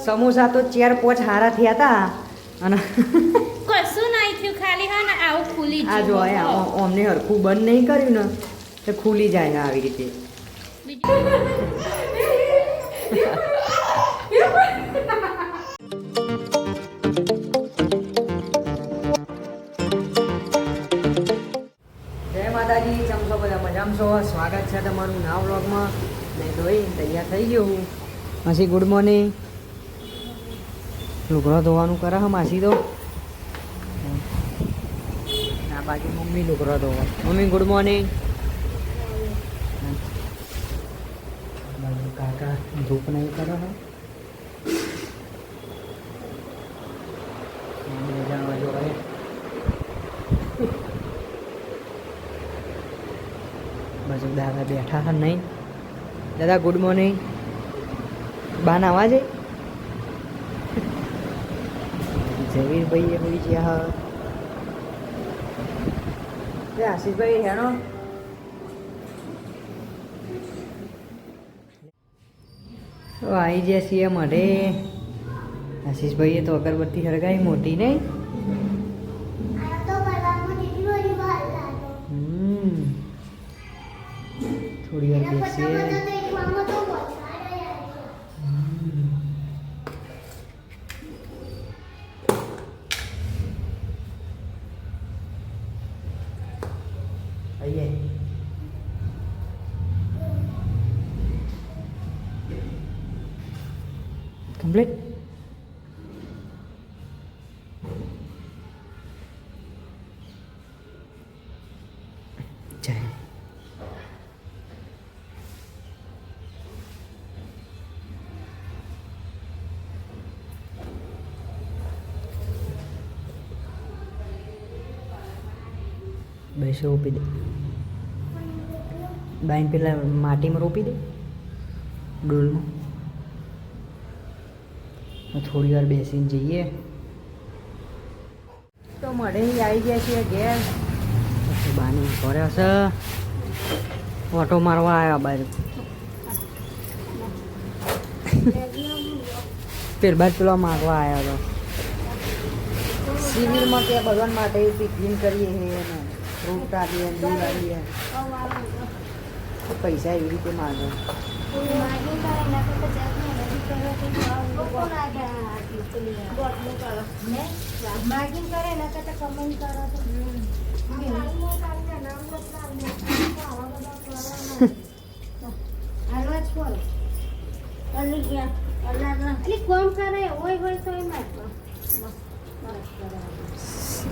સમોસા તો 4-5 હારા થયા હતા અને કશું નહીં થયું ખાલી હા ને આવું ખુલી આ જો અમને હરખું બંધ નહીં કર્યું ને તો ખુલી જાય ને આવી રીતે. જય માતાજી, કેમ છો બધા? મજામાં છો? સ્વાગત છે તમારું નવા વ્લોગમાં. નહીં ધોઈ તૈયાર થઈ ગયો હું. માસી ગુડ મોર્નિંગ. લુગડો ધોવાનું કરે છે માસી તો. આ બાજુ મમ્મી લુગડો ધોવા. Mummy good morning. બાજુ કાકા ધૂપ નહીં કરે છે. બાજુ રહે બાજુ દાદા બેઠા છે નહીં. દાદા ગુડ મોર્નિંગ. બાન આવા છે. જવીરભાઈ એ હોઈ ગયા. આશીષભાઈ હેણો આવી ગયા છીએ માટે. આશીષભાઈએ તો અગરબત્તી સળગાવી મોટી નહીં. થોડી વાર બેસીએ. આઈએ કમ્પ્લીટ. જય બેસો રોપી દે. બાઈન પેલા માટીમાં રોપી દે ડોલમાં. થોડી વાર બેસીને જઈએ તો મળે. આવી ગયા છીએ ઘેર. બાની ઘરે હશે. ઓટો મારવા આવ્યા બાજુ. પેલા પેલો મારવા આવ્યા હતો સિવિલમાં. કે ભગવાન માટે ટિફિન કરીએ છીએ ને ફ્રૂટ આપીએ દૂધ આપીએ. પૈસા એવી રીતે માગે.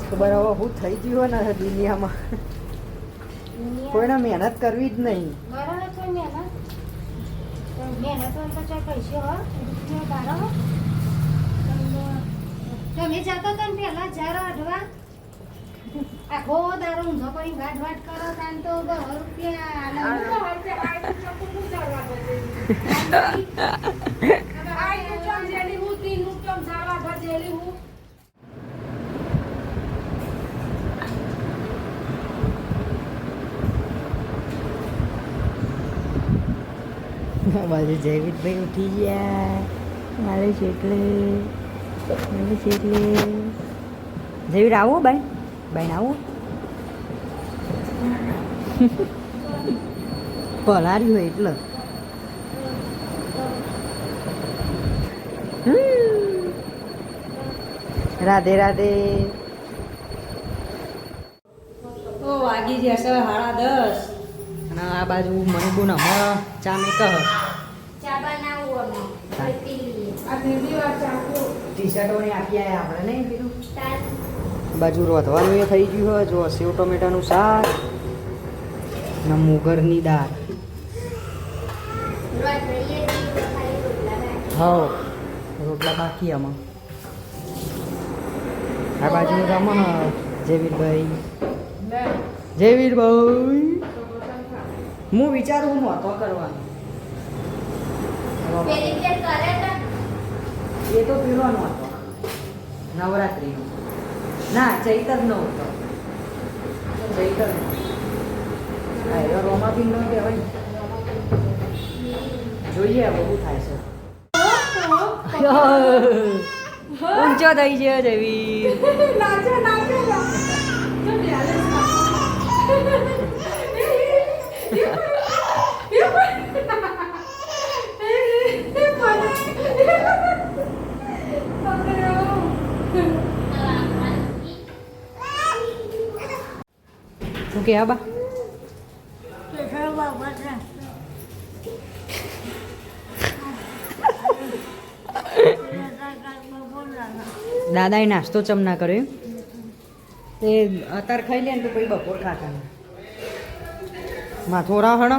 ખબર હવે હું થઈ ગયું ને દુનિયામાં કોઈને મહેનત કરવી જ નહીં. તમે જતો તો ને પેલા જારો અઢવા આખો દારો ઊંધો પડી ગાઢ વાટ કરો તાન તો 10 રૂપિયા બાજુ જયવીરભાઈ ઉઠી ગયા. મારે છે એટલે જયવીર આવો બાઈ. બાઈને આવો. પલાર્યું હોય એટલે રાધે રાધે. ઓ વાગી જશે 10:30. અને આ બાજુ મને બોન હમણાં ચા મેં કહે ટી શર્ટોને આપી આવ્યા આપણે નહીં કીધું. બાજુ રોધવાનું એ થઈ ગયું હોય. જો સેવ ટમેટાનું શાક ને મુગરની દાળ. હા રોટલા બાકી આમાં. આ બાજુ રમણ જયવીરભાઈ. જયવીરભાઈ હું વિચારું હું નહોતો કરવાનો. એ તો પેલો નહોતો નવરાત્રિનો. ના ચૈતર નો હતો. ચૈતર નો રોમાબીન નો કહેવાય. જોઈએ હવે બહુ થાય છે. ઊંચો થઈ ગયો જયવીર. શું કે બા? દાદાએ નાસ્તો ચમ ના કર્યો તે અત્યારે ખાઈ લે ને તો પછી બપોર ખાતા માથોરા હણ આ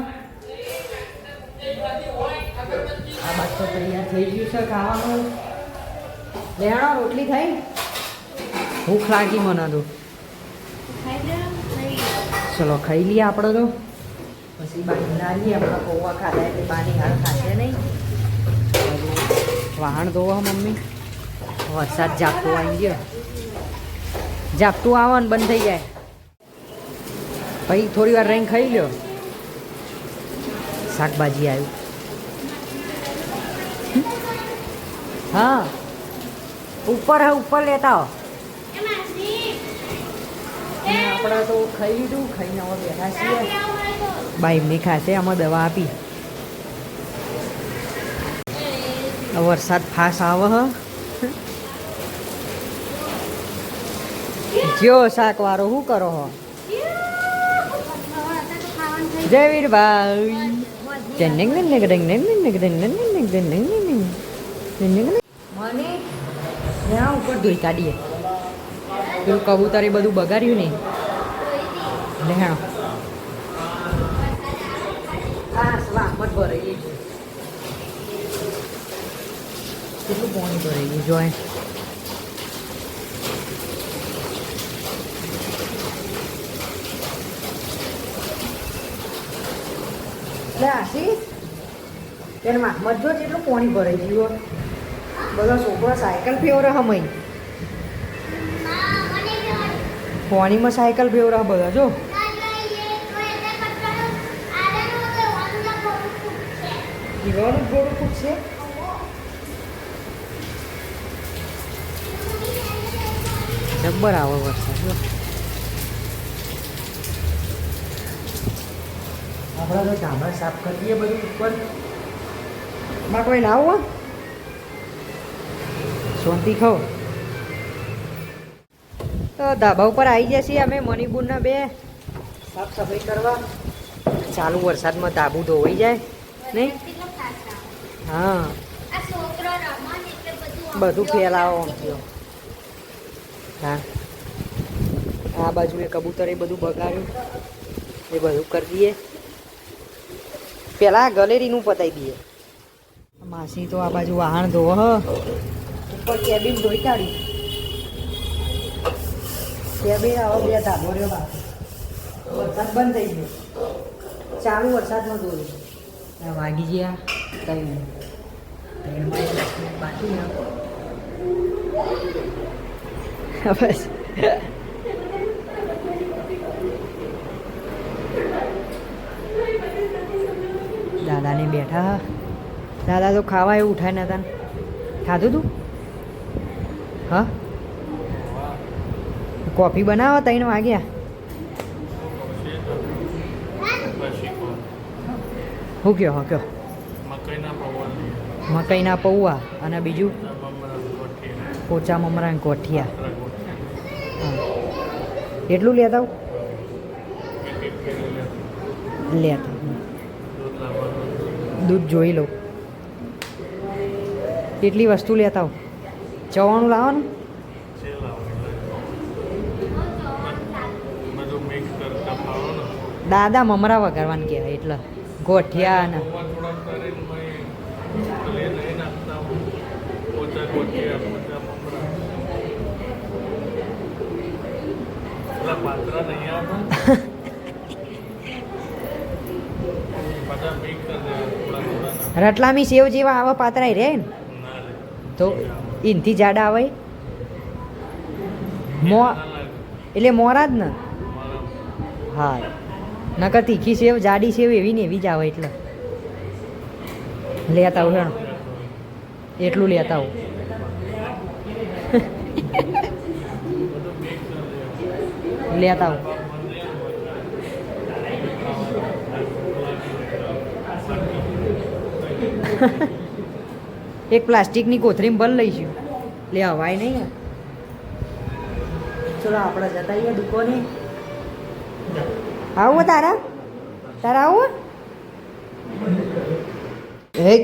બાદ તો તૈયાર થઈ ગયું છે ખાવાનું. લેણો રોટલી થઈ ભૂખ લાગી મને તો. ચલો ખાઈ લઈએ આપણે તો પછી બાકી ના લઈએ. આપણા પૌવા ખાધા એટલે પાણી હાલ ખાશે નહીં. વાહણ ધોવા મમ્મી. વરસાદ ઝાપટું આવી ગયો. ઝાપટું આવે ને બંધ થઈ જાય પછી થોડી વાર રહીને ખાઈ લ્યો. શાકભાજી આવ્યું. હા ઉપર હા ઉપર લેતા હો. આપણે તો ખાઈ લીધું. ખાઈને હવે બેઠા છીએ. બાઈ એમની ખાશે આમાં દવા આપી. વરસાદ ફાસ આવે હ. જો શાક વાળો શું કરો હો જયવીરભાઈ? મને ત્યાં ઉપર ધોઈ કાઢીએ. પેલું કબૂતરે બધું બગાડ્યું નહીં. લેણો હા સ્વામત ભરાઈ ગઈ. કેટલું પાણી ભરાઈ ગયું જોઈ. આશીષ તેમાં મજો જેટલું પાણી ભરાઈ ગયું. બધા છોકરા સાયકલ ફેવરે હમઈ પાણીમાં સાયકલ ફેવરે બધા જો. પીવાનું થોડું ખૂટશે. જબ્બર આવે વરસાદ જો. આપણે તો ધાબા સાફ કરીએ બધું ઉપર. માં કોઈ ના આવો શાંતિ ખાઓ. તો ધાબા ઉપર આવી જશે અમે મણિપુરના બે સાફ સફાઈ કરવા. ચાલુ વરસાદમાં ધાબુ ધોવાઈ જાય નહીં. હા બધું ફેલાવો. હા આ બાજુ એ કબૂતર એ બધું બગાડ્યું એ બધું કરી દઈએ. પેલા ગલેરીનું પતાવી દઈએ. માસી તો આ બાજુ વાહણ ધોવ ઉપર કેબિન ધોઈ કાઢી. કેબિન આવો બે ધાબો રહ્યો બાકી. વરસાદ બંધ થઈ ગયો. ચાલુ વરસાદમાં ધોયું. વાગી ગયા 3 બાકી બસ. દાદાને બેઠા. દાદા તો ખાવા એવું ઉઠાય નતા. ખાધું તું? હા કોફી બનાવો 3 વાગ્યા. શું કયો? હા કયો. મકાઈના પૌવા અને બીજું પોચા મમરા કોઠિયા. હા એટલું લેતા લેતા. દૂધ જોઈ લો. કેટલી વસ્તુ લેતા આવો. ચવાણું લાવવાનું. દાદા મમરા વગાડવાનું કહેવાય એટલે ગોઠિયા અને રટલામી સેવ જેવા આવા પાતરા રે ને તો એનથી જાડા આવે. એટલે મોરા જ ને. હા નકર તીખી સેવ જાડી સેવ એવી ને એવી જ આવે એટલે લેતા હોય. એટલું લેતા આવું. લેતા આવું. એક પ્લાસ્ટિકની કોથળીમાં ભર લઈશું. લે હવાય નહીં. ચલો આપણે જતા આવીએ દુકાને. આવું તારા તારા આવું એક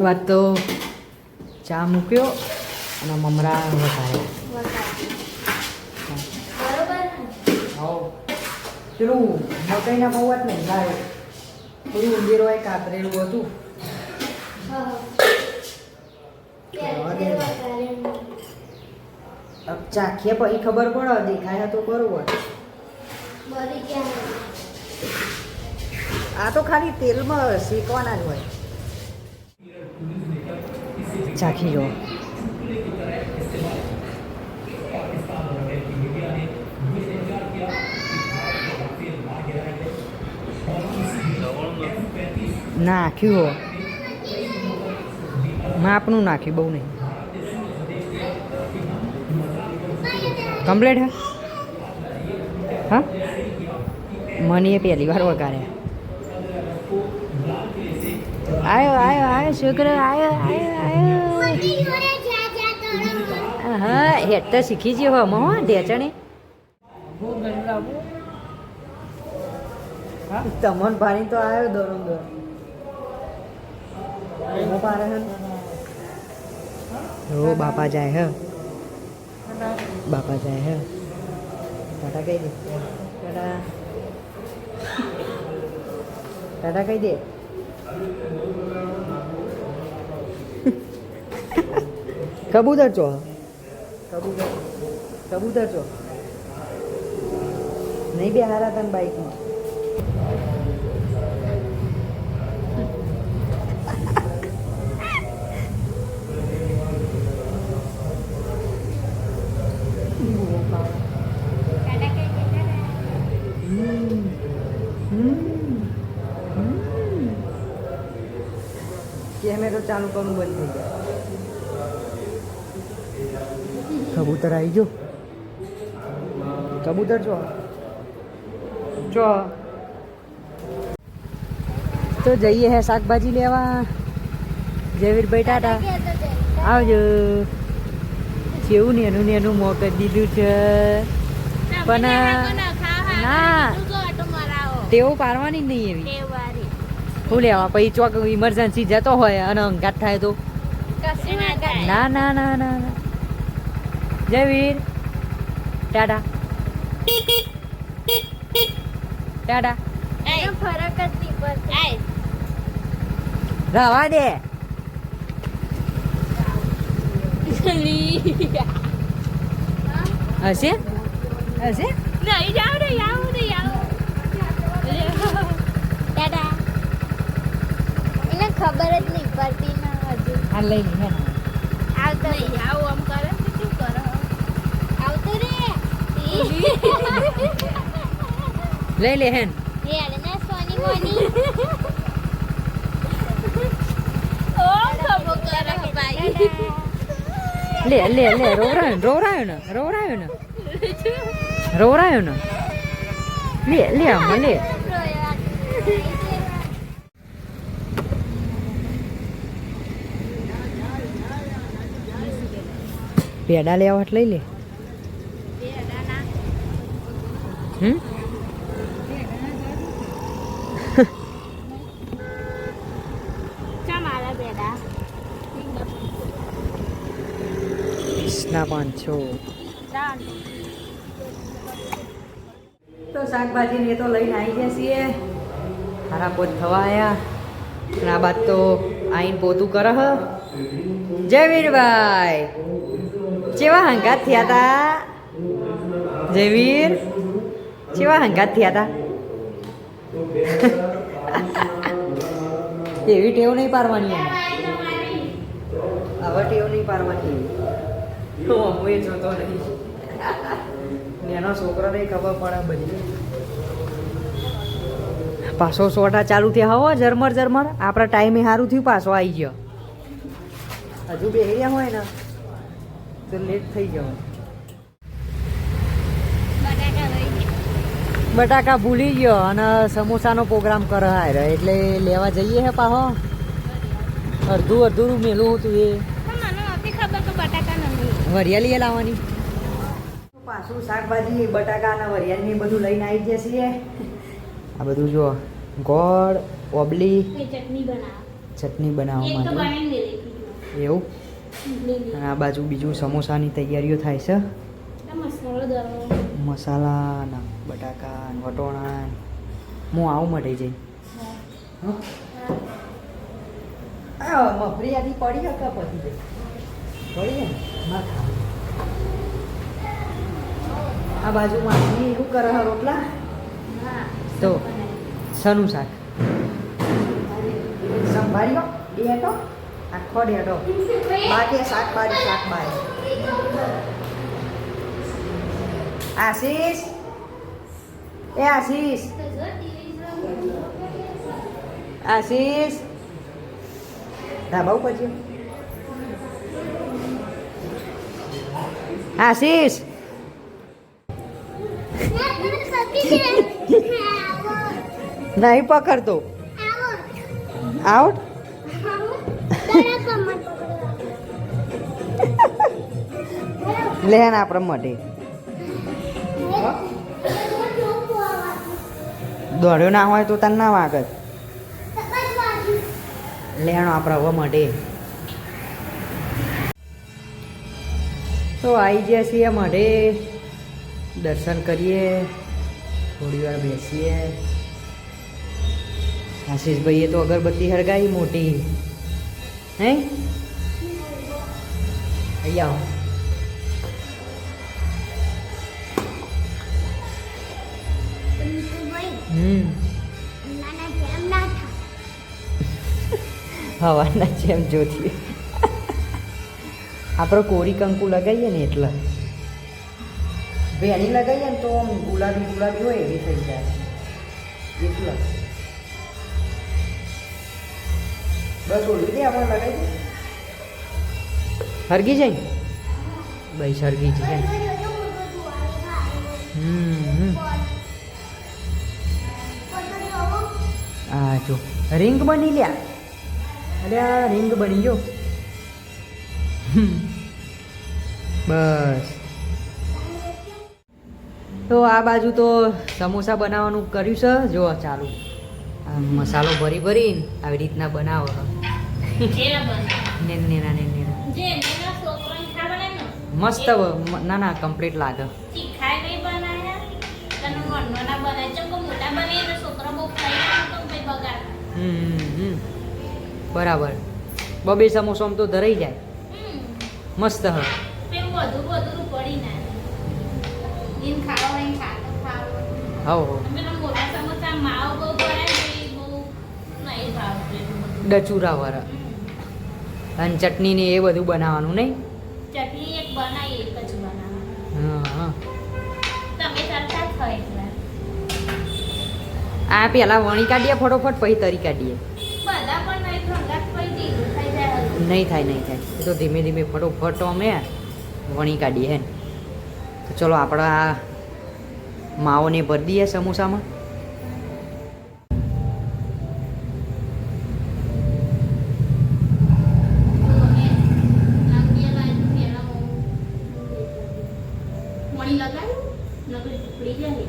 વાત તો ચા મૂક્યો અને મમરા વધારે. પેલું મકાઈના પૌવા જ નહીં લાવ્યો. થોડું ઊંધેરો એ કાતરેલું હતું. ચાખીએ પછી ખબર પડે. દેખાય તો બરોબર. આ તો ખાલી તેલમાં શેકવાના જ હોય. ચાખી જો. નાખ્યું માપનું નાખ્યું, બહુ નહીં. કમ્પ્લેટ હે? હા, મને એ પહેલી વાર વગાડ્યા. આયો આયો આયો છોકરો આયો આયો આયો. હા, હેડ તો શીખી ગયો હમ હો ઢેચણે. તમન પાણી તો આવ્યો દોરો દોર. પારે હે. ઓ બાપા જાય હે. બાપા જાય હે. ટાટા કહી દે. ટાટા ટાટા કહી દે. કબૂતર છો. કબૂતર કબૂતર છો. નહીં બે હારા તને બાઈકમાં. કેમેરો ચાલુ કરવું બંધ થઈ ગયા. કબૂતર આવી ગયો. કબૂતર છો છો. તો જઈએ હે શાકભાજી લેવા. જયવીરભાઈ ટાટા આવજો. કેવું નેનું નેનું મોક દીધું છે પણ ના તેવું પારવાની જ નહીં એવી. શું લેવા પછી ચોક ઇમરજન્સી જતો હોય અને અંગાત થાય તો ના ના ના ના ના. જયવીર ટાટા ટાટા. ફરક જ નહીં પડતો. રવા દે. હશે હશે. નહીં જાવ ને આવું નહીં આવું. દાદા એને ખબર જ નહીં પડતી ના હજુ. આ લઈ લે હે. આવતો નહીં આવું આમ કરે તો શું કરો. આવતો રે. લઈ લે હેન. એ અડના સોની મોની. ઓ ખબર કરે ભાઈ. લે લે લે. રોવરાયો ને રોવરાયો ને રોવરાયો ને. લે લે આમાં લે. પેડા લેવા એટલે લઈ લે. મારા પેડા ના 500. તો શાકભાજી ને તો લઈને આવી ગયા છીએ. હારા પોત થવા આવ્યા. અને આ બાદ તો આઈને પોતું કરે હ. જયવીરભાઈ ચેવા હંગાત થયા તા. જયવીર ચેવા હંગાત થયા તા. એવી ટેવ નહીં પારવાની. હવે ટેવ નહીં પારવાની. હું એ જોતો નહીં. એનો છોકરો નહીં ખબર પડે બધી. પાછો સોટા ચાલુ થયા હો ઝરમર ઝરમર. આપણા ટાઈમે સારું થયું પાછો આવી ગયો. હજુ બે રહ્યા હોય ને તો લેટ થઈ જવાય. બટાકા ભૂલી ગયો અને સમોસાનો પ્રોગ્રામ કરે હારે એટલે લેવા જઈએ હે પાછો. અડધું અડધું મેલું હતું એ વરિયાળી લાવવાની. પાછું શાકભાજી બટાકા અને વરિયાળી બધું લઈને આવી જશે. આ બધું જો ગોળ ઓબલી ચટણી બનાવવા માટે એવું. અને આ બાજુ બીજું સમોસાની તૈયારીઓ થાય છે. મસાલા ના બટાકા વટોણા હું આવું માટે જઈ મફરી આથી પડી હકા પછી પડી ને માથા. આ બાજુ માસી શું કરે રોટલા તો સનું શાક સંભાળ્યો ડેટો આખો ડેટો બાકી શાક બાય. આશીષ એ આશીષ આશીષ ધાબા ઉપર છે. આશીષ નહીં પકડતો આઉટ. લેન આપણા માટે દોડ્યો ના હોય તો તને ના વાગત. લેણો આપણા હવા માટે તો આવી ગયા છીએ માટે દર્શન કરીએ થોડી વાર બેસીએ. આશીષભાઈએ તો અગરબત્તી હળગાવી મોટી હે અહીંયા હવાના જેમ જોતી આપણે કોરી કંકુ લગાવીએ ને એટલે ભેણી લગાવીએ ને તો આમ ગુલાબી ગુલાબી હોય એવી થઈ જાય એટલે બસ ઓલી દે આપણે લગાવી દે હરગી જાય ભાઈ સરગી જાય. હા જો રિંગ બની લ્યા. અરે આ રિંગ બની ગયો બસ. તો આ બાજુ તો સમોસા બનાવવાનું કર્યું છે. જો ચાલુ મસાલો ભરી ભરીને આવી રીતના બનાવો. નેના મસ્ત ના ના કમ્પ્લીટ લાગે. બરાબર બબે સમોસો તો ધરાઈ જાય મસ્ત. હ ડચુરા વાળા અને ચટણી ને એ બધું બનાવવાનું નહીં. ચટણી એક બનાવી એક જ બનાવવાનું. હા તમે કરતા છો એટલે આ પેલા વણી કાઢીએ ફટોફટ પછી તરી કાઢીએ. બધા પણ નહીં ઠંડા થઈ ઢીલું થઈ જાય. નહીં થાય એ તો ધીમે ધીમે ફટોફટ અમે વણી કાઢીએ હે. તો ચલો આપણે આ માઓને ભરી દઈએ સમોસામાં. મણી લગાવ્યું નકરી ટુકડી જાય.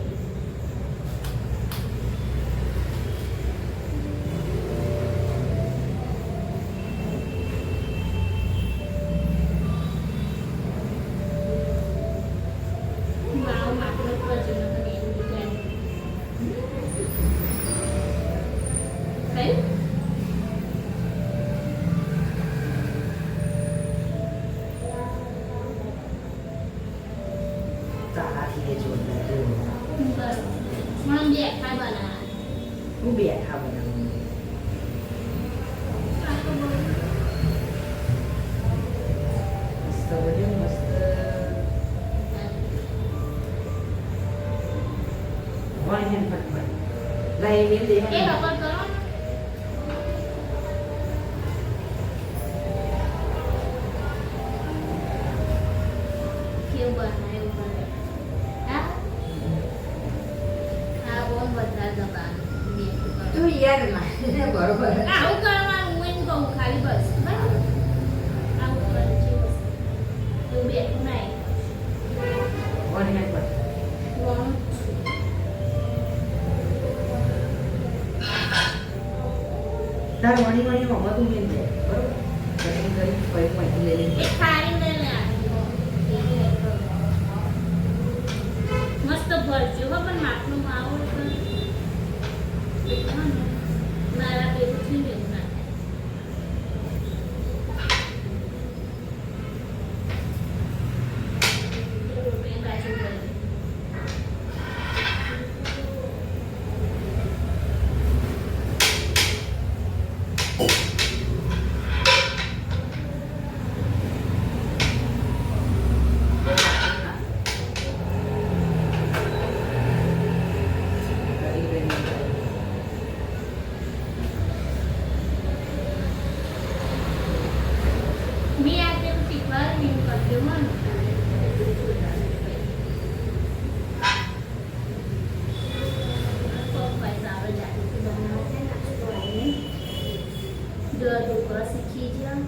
તેલ દે એ ખબર કરો કેવું બનાવે એવું કરે હા હા બહુ બધા દબાણ તું યાર ના બરોબર આવું કરવાનું હું એમ કહું ખાલી બસ બરાબર આવું કરવાનું છે બસ એવું બેઠું નહીં ઓન નાખ બસ વણું તાર વણી વણી મમ્મા તું મેં દે બરોબર કટિંગ કરી પછી મહિને લઈ લે એક ખારી દે ને મસ્ત ભરજો હો પણ માટલું માવું મારા પેલું થી લેવું ના मी आते टिकवार मी करते मन तो पैसा આવે જાતે બનાવશે નાસ્તો આવીને જો દુકા શીખી જા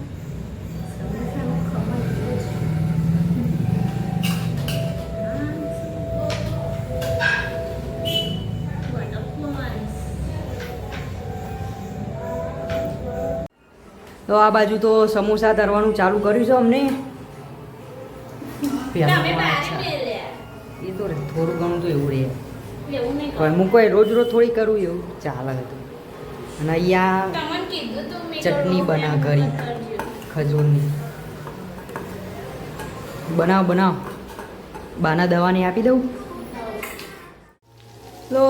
સમોસાનું ખમણ તો આ બાજુ તો સમોસા તરવાનું ચાલુ કર્યું છે અમને તમે બારે મેલ્યા એ તો થોડું ઘણું તો એવું રહે એવું નહીં પણ હું કોઈ રોજ રોજ થોડી કરું એવું ચાલે હતું અને અહીંયા તમને કીધું તો મેં ચટણી બના કરી કરજો ખજૂરની બનાવ બનાવ બાના દવાની આપી દઉં તો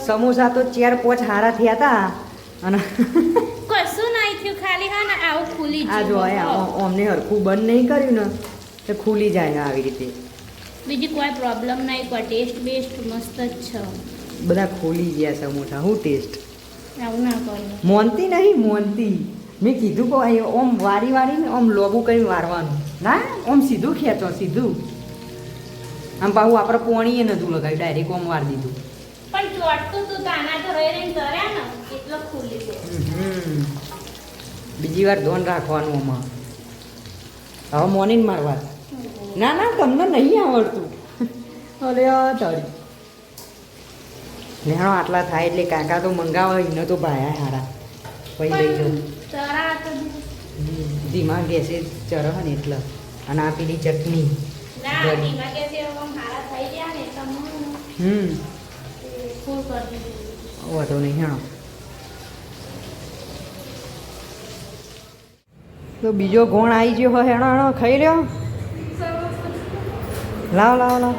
સમોસા તો 4-5 હારા થયા હતા અને કશું નહીં થયું ખાલી હા ને આવું ખુલી આ જો અમને હરખું બંધ નહીં કર્યું ને તો ખુલી જાય આવી રીતે બીજી કોઈ પ્રોબ્લેમ નહીં કોઈ ટેસ્ટ બેસ્ટ મસ્ત જ છે બધા ખોલી ગયા સમોસા હું ટેસ્ટ આવું ના કરવું મોનતી નહીં મોનતી મેં કીધું કે ઓમ વારી વારીને ઓમ લોબું કરી વારવાનું ના ઓમ સીધું ખેંચો સીધું આમ પાછું આપણે પોણીએ નતું લગાવ્યું ડાયરેક્ટ ઓમ વાર દીધું પણ ચોટતું તું તાના તો રહી રહીને કર્યા ને એટલો ખુલી ગયો બીજી વાર ધોન રાખવાનું આમાં હવે મોર્નિંગ મારવા ના ના તમને નહીં આવડતું અરે તારી લેણો આટલા થાય એટલે કાકા તો મંગાવે એને તો ભાયા હારા પછી લઈ જાઉં તરા તો ધીમા ગેસે ચરહ ને એટલે અને આ પેલી ચટણી ના ગળી. ધીમા કે છે આમ હારા થઈ ગયા ને તમને ફૂલ કરી દીધું વાંધો નહીં હેણો તો બીજો ગોણ આવી ગયો હોય હેણો હેણો ખાઈ લ્યો લાવ લાવ લાવ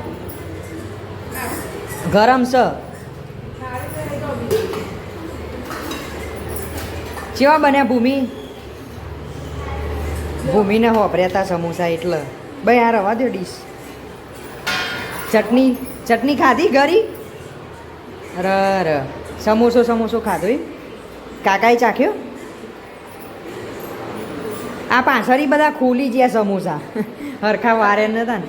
ગરમ છે કેવા બન્યા ભૂમિને વાપર્યા હતા સમોસા એટલે ભાઈ આ રવા દો ડીશ ચટણી ખાધી ઘરી ર સમોસો ખાધો એ કાકાએ ચાખ્યો આ પાછળ બધા ખોલી ગયા સમોસા હરખા વારે નતા ને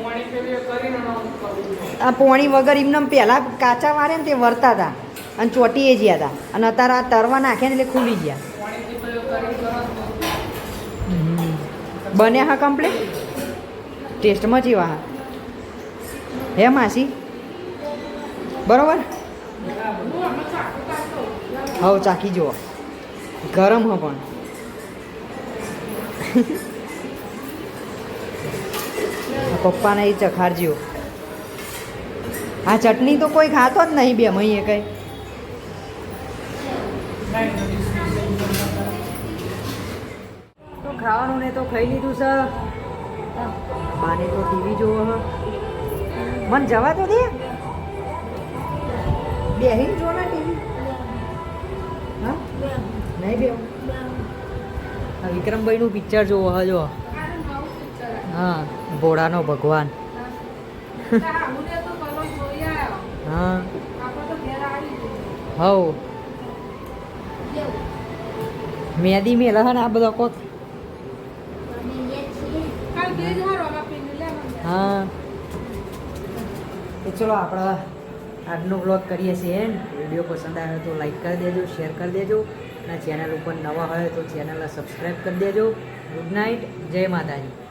આ પોણી વગર એમને પહેલાં કાચા વારે ને તે વરતા હતા અને ચોટીએ જ્યા હતા અને અત્યારે આ તરવા નાખ્યા ને એટલે ખુલી ગયા બન્યા હા કમ્પ્લીટ ટેસ્ટમાં જેવા હા હે માસી બરોબર હવ ચાખી જુઓ ગરમ હ પણ પપ્પાને એ ચખાડજો આ ચટણી તો કોઈ ખાતો જ નહીં બે મહીએ કઈ તો ખાવાનું ને તો ખાઈ લીધું છે બાને તો ટીવી જોવો હ મન જવા તો દે બેહીને જો ને ટીવી હા નહીં બે વિક્રમભાઈનું પિક્ચર જોવો હ જો હા ભોળાનો ભગવાન હા હવ મેદી મેલ હે ને આ બધો કોક અમે લે છીએ હા તો ચલો આપણે આજનો બ્લોગ કરીએ છીએ વિડીયો પસંદ આવ્યો તો લાઈક કરી દેજો શેર કરી દેજો અને ચેનલ ઉપર નવા હોય તો ચેનલને સબસ્ક્રાઈબ કરી દેજો ગુડ નાઇટ જય માતાજી.